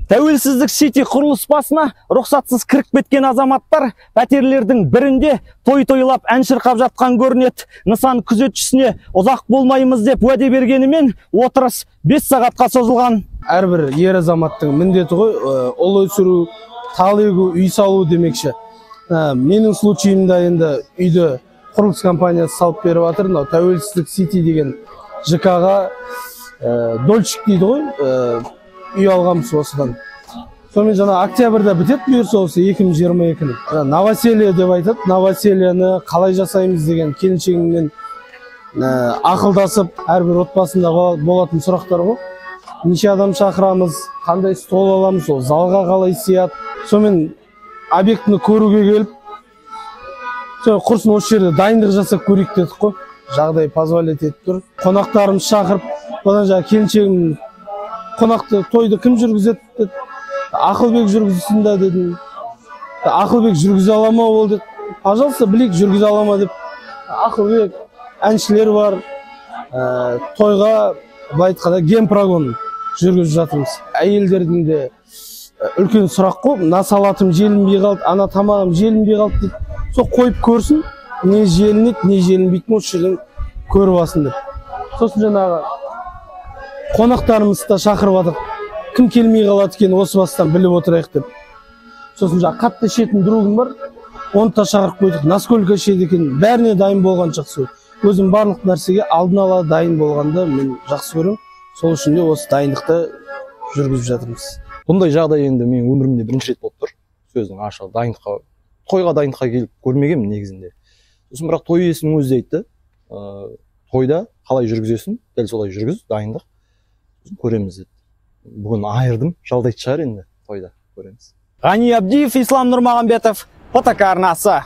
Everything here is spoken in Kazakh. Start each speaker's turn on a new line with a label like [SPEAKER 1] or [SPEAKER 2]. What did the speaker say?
[SPEAKER 1] Тәуелсіздік Сити құрылыс басына рұқсатсыз кіріп кеткен азаматтар пәтерлердің бірінде той-тойлап ән шырқап жатқан көрінеді. Нысан күзетшісіне ұзақ болмаймыз деп уәде бергенімен отырыс 5 сағатқа созылған.
[SPEAKER 2] Әрбір ер азаматтың міндеті ғой, ұл өсіру, тал егу, үй салу демекші. Менің случайымда енді үйді құрылыс компаниясы салып беріп жатыр. Тәуелсіздік Сити деген ЖК-ға дольщик дейді ғой, үй алғамыз осыдан. Сонымен жаңа октябрьда бітет бұйырса осы 2022-ні. Новоселье деп айтады. Новосельені қалай жасаймыз деген келіншегіммен ақылдасып, әрбір отбасында болатын сұрақтар ғой. Неше адам шақырамыз, қандай стол аламыз, ол залға қалай сияды. Сонымен объектіні көруге келіп, құрсын осы жерде дайындық жасап көрейік дедік қой. Жағдай позволить етіп тұр. Қонақтарымыз шақырып, одан жаңа келіншегім қонақты тойды кім жүргізеді деді. Ақылбек жүргізсін да дедім. Ақылбек жүргізе ала ма ол деді. Пожалуйста, білейік жүргізе ала ма деп. Ақылбек әншілер бар. Тойға былай айтқанда гемпрогон жүргізіп жатырмыз. Әйелдердің де үлкен сұрақ қой. Мына салатым желінбей қалды, ана тамағым желінбей қалды дейді. Сол қойып көрсін, не желінеді, не желінбейді, осы жерден көріп алсын деп. Сосын жаңағы қонақтарымызды да шақырып жатыр. Кім келмей қалады екен, осы бастан біліп отырайық деп. Сосын жаңағы қатты ішетін другым бар, оны да шақырып қойдық. Насколько ішеді екен, бәріне дайын болған жақсы. Өзім барлық нәрсеге алдын ала дайын болғанды мен жақсы көремін. Сол үшін де осы дайындықты жүргізіп жатырмыз.
[SPEAKER 3] Бұндай жағдай енді мен өмірімде бірінші рет болып тұр. Сөздің ашығы дайындыққа, тойға дайындыққа келіп көрмегенмін негізінде. Сосын бірақ той иесінің өзі айтты, тойда қалай жүргізесің, дәл солай жүргіз, дайындық. Көреміз деді. Бүгін айырдым, жалдайды шығар енді тойда көреміз.
[SPEAKER 1] Ғани Абдиев, Ислам Нұрмағамбетов, ФТК арнасы.